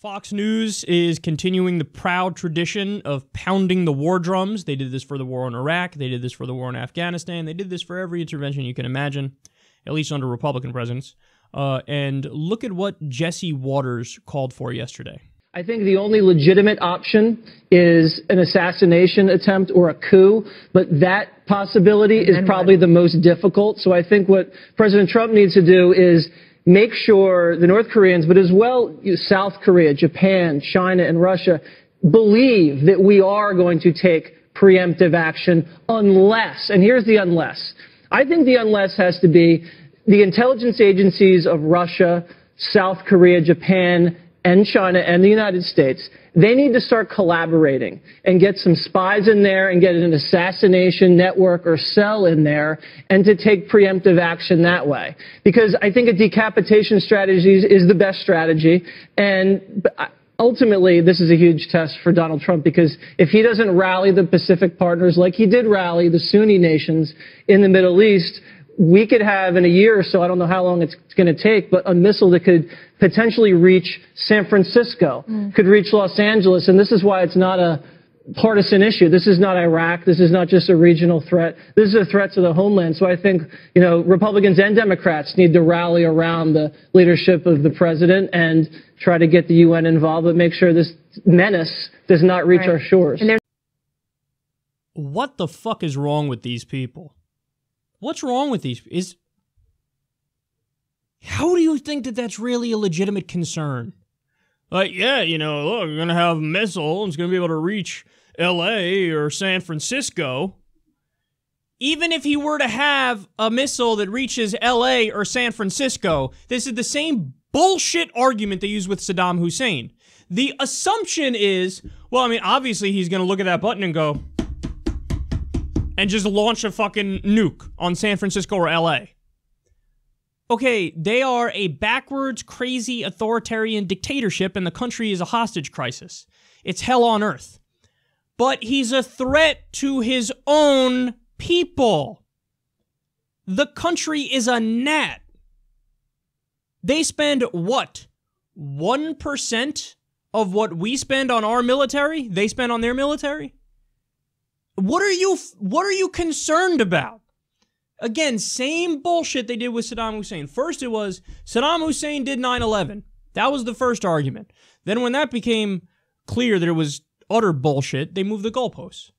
Fox News is continuing the proud tradition of pounding the war drums. They did this for the war in Iraq. They did this for the war in Afghanistan. They did this for every intervention you can imagine, at least under Republican presidents. And look at what Jesse Waters called for yesterday. I think the only legitimate option is an assassination attempt or a coup, but that possibility is probably the most difficult. So I think what President Trump needs to do is make sure the North Koreans, but as well South Korea, Japan, China, and Russia, believe that we are going to take preemptive action unless, and here's the unless. I think the unless has to be the intelligence agencies of Russia, South Korea, Japan, and China, and the United States. They need to start collaborating and get some spies in there and get an assassination network or cell in there and to take preemptive action that way. Because I think a decapitation strategy is the best strategy. And ultimately, this is a huge test for Donald Trump, because if he doesn't rally the Pacific partners like he did rally the Sunni nations in the Middle East, we could have in a year or so, I don't know how long it's going to take, but a missile that could potentially reach San Francisco, could reach Los Angeles. And this is why it's not a partisan issue. This is not Iraq. This is not just a regional threat. This is a threat to the homeland. So I think, you know, Republicans and Democrats need to rally around the leadership of the president and try to get the UN involved, but make sure this menace does not reach our shores. What the fuck is wrong with these people? What's wrong with these? How do you think that that's really a legitimate concern? Like, yeah, you know, look, we're going to have a missile, and it's going to be able to reach L.A. or San Francisco. Even if he were to have a missile that reaches L.A. or San Francisco, this is the same bullshit argument they used with Saddam Hussein. The assumption is, well, I mean, obviously he's going to look at that button and go, and just launch a fucking nuke on San Francisco or L.A. Okay, they are a backwards, crazy, authoritarian dictatorship, and the country is a hostage crisis. It's hell on earth. But he's a threat to his own people. The country is a gnat. They spend, what, 1% of what we spend on our military? They spend on their military? What are you concerned about? Again, same bullshit they did with Saddam Hussein. First it was, Saddam Hussein did 9/11. That was the first argument. Then when that became clear that it was utter bullshit, they moved the goalposts.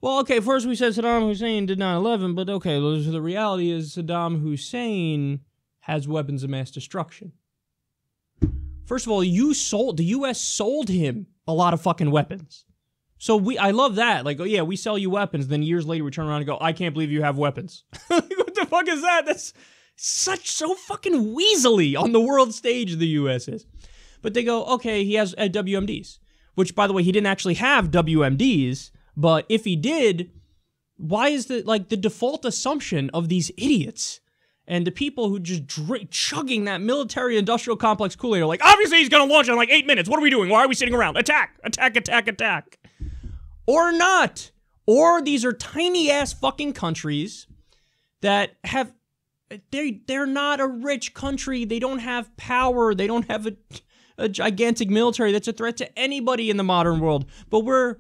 Well, okay, first we said Saddam Hussein did 9/11, but okay, the reality is Saddam Hussein has weapons of mass destruction. First of all, the U.S. sold him a lot of fucking weapons. So I love that. Like, oh yeah, we sell you weapons. Then years later, we turn around and go, I can't believe you have weapons. What the fuck is that? That's so fucking weaselly on the world stage, the U.S. is. But they go, okay, he has WMDs. Which, by the way, he didn't actually have WMDs. But if he did, why is the default assumption of these idiots and the people who just chugging that military-industrial complex Kool-Aid are like, obviously he's going to launch it in like 8 minutes. What are we doing? Why are we sitting around? Attack! Attack, attack, attack. Or not. Or these are tiny-ass fucking countries that have... They're not a rich country. They don't have power. They don't have a gigantic military that's a threat to anybody in the modern world. But we're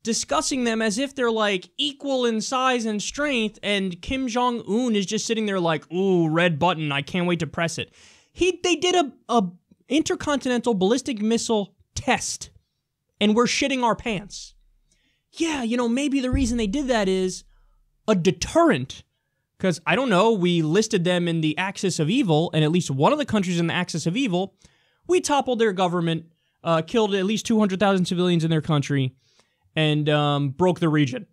discussing them as if they're, like, equal in size and strength, and Kim Jong-un is just sitting there like, ooh, red button, I can't wait to press it. They did a intercontinental ballistic missile test, and we're shitting our pants. Yeah, you know, maybe the reason they did that is a deterrent. Because, I don't know, we listed them in the axis of evil, and at least one of the countries in the axis of evil, we toppled their government, killed at least 200,000 civilians in their country, and broke the region.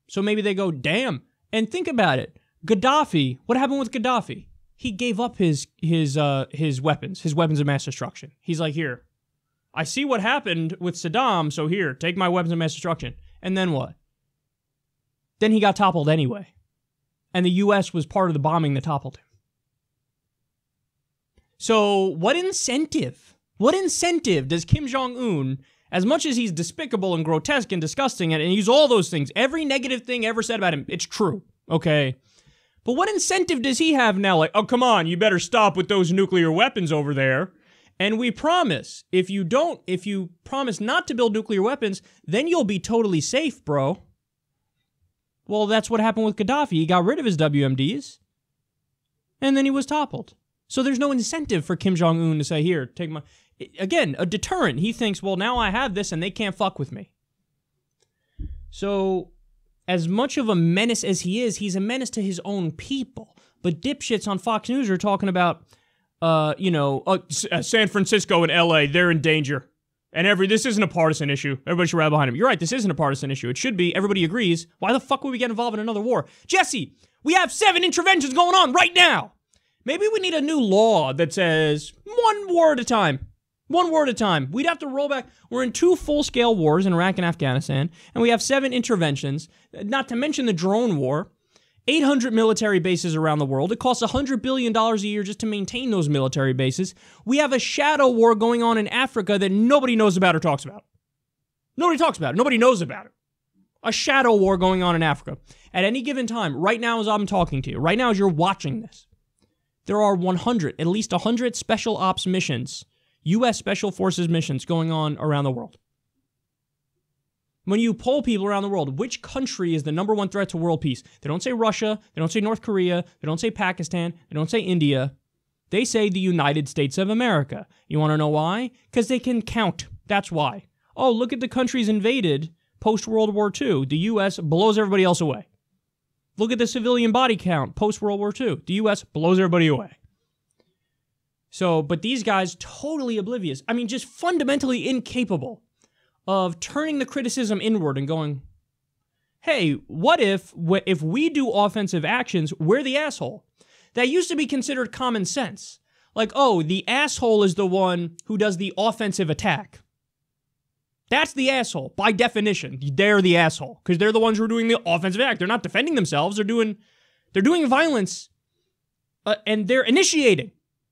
So maybe they go, damn. And think about it. Gaddafi, what happened with Gaddafi? He gave up his weapons of mass destruction. He's like, here, I see what happened with Saddam, so here, take my weapons of mass destruction. And then what? Then he got toppled anyway. And the U.S. was part of the bombing that toppled him. So what incentive does Kim Jong-un, as much as he's despicable and grotesque and disgusting and he's all those things, every negative thing ever said about him, it's true, okay? But what incentive does he have now? Like, oh, come on, you better stop with those nuclear weapons over there. And we promise, if you promise not to build nuclear weapons, then you'll be totally safe, bro. Well, that's what happened with Gaddafi. He got rid of his WMDs, and then he was toppled. So there's no incentive for Kim Jong-un to say, here, take my... Again, a deterrent. He thinks, well, now I have this, and they can't fuck with me. So, as much of a menace as he is, he's a menace to his own people. But dipshits on Fox News are talking about, San Francisco and LA, they're in danger. And this isn't a partisan issue. Everybody should rally behind him. You're right, this isn't a partisan issue. It should be. Everybody agrees. Why the fuck would we get involved in another war? Jesse, we have 7 interventions going on right now. Maybe we need a new law that says 1 war at a time. 1 war at a time. We'd have to roll back. We're in 2 full-scale wars in Iraq and Afghanistan, and we have 7 interventions, not to mention the drone war, 800 military bases around the world. It costs $100 billion a year just to maintain those military bases. We have a shadow war going on in Africa that nobody knows about or talks about. Nobody talks about it. Nobody knows about it. A shadow war going on in Africa. At any given time, right now as I'm talking to you, right now as you're watching this, there are at least 100 special ops missions, U.S. Special Forces missions going on around the world. When you poll people around the world, which country is the #1 threat to world peace? They don't say Russia, they don't say North Korea, they don't say Pakistan, they don't say India. They say the United States of America. You want to know why? Because they can count. That's why. Oh, look at the countries invaded post-World War II. The U.S. blows everybody else away. Look at the civilian body count post-World War II. The U.S. blows everybody away. So, but these guys totally oblivious. I mean, just fundamentally incapable of turning the criticism inward and going, hey, what if we do offensive actions, we're the asshole? That used to be considered common sense. Like, oh, the asshole is the one who does the offensive attack. That's the asshole. By definition, they're the asshole. Because they're the ones who are doing the offensive act. They're not defending themselves. They're doing violence. And they're initiating.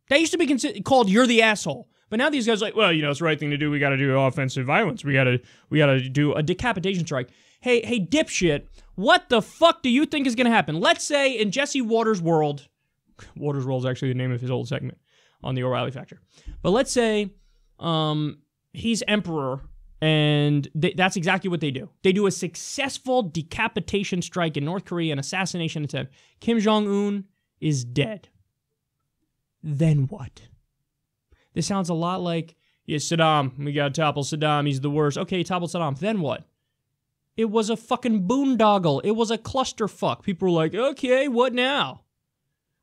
That used to be called you're the asshole. But now these guys are like, well, it's the right thing to do. We got to do offensive violence. We got to do a decapitation strike. Hey, dipshit, what the fuck do you think is going to happen? Let's say in Jesse Waters' world, Waters' world is actually the name of his old segment on the O'Reilly Factor. But let's say he's emperor, and that's exactly what they do. They do a successful decapitation strike in North Korea, an assassination attempt. Kim Jong-un is dead. Then what? This sounds a lot like, yeah, Saddam, we gotta topple Saddam, he's the worst. Okay, topple Saddam, then what? It was a fucking boondoggle. It was a clusterfuck. People were like, okay, what now?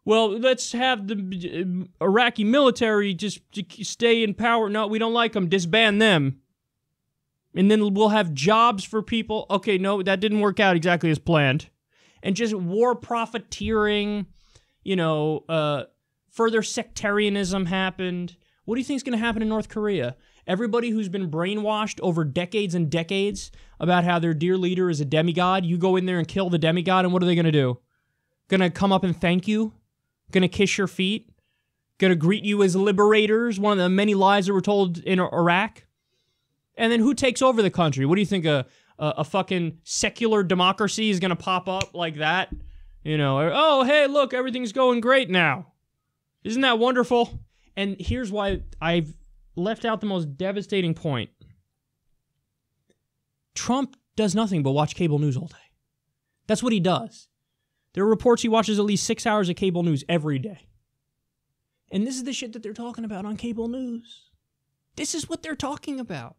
Well, let's have the Iraqi military just stay in power. No, we don't like them. Disband them. And then we'll have jobs for people. Okay, no, that didn't work out exactly as planned. And just war profiteering, further sectarianism happened. What do you think is going to happen in North Korea? Everybody who's been brainwashed over decades and decades about how their dear leader is a demigod, you go in there and kill the demigod, and what are they going to do? Going to come up and thank you? Going to kiss your feet? Going to greet you as liberators? One of the many lies that were told in Iraq? And then who takes over the country? What do you think, a fucking secular democracy is going to pop up like that? Oh, hey, look, everything's going great now. Isn't that wonderful? And here's why I've left out the most devastating point. Trump does nothing but watch cable news all day. That's what he does. There are reports he watches at least 6 hours of cable news every day. And this is the shit that they're talking about on cable news. This is what they're talking about.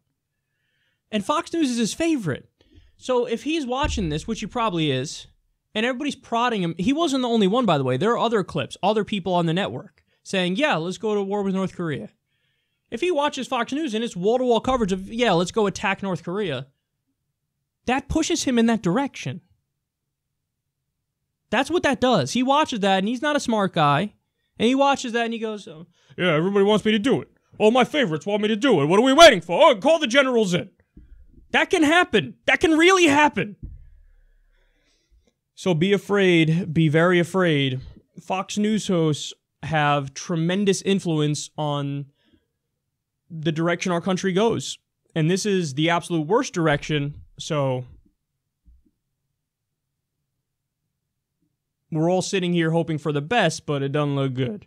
And Fox News is his favorite. So if he's watching this, which he probably is, and everybody's prodding him, he wasn't the only one, by the way. There are other clips, other people on the network saying, yeah, let's go to war with North Korea. If he watches Fox News and it's wall-to-wall coverage of, yeah, let's go attack North Korea, that pushes him in that direction. That's what that does. He watches that, and he's not a smart guy. And he watches that, and he goes, oh, yeah, everybody wants me to do it. All my favorites want me to do it. What are we waiting for? Oh, call the generals in. That can happen. That can really happen. So be afraid. Be very afraid. Fox News hosts have tremendous influence on the direction our country goes. And this is the absolute worst direction, so we're all sitting here hoping for the best, but it doesn't look good.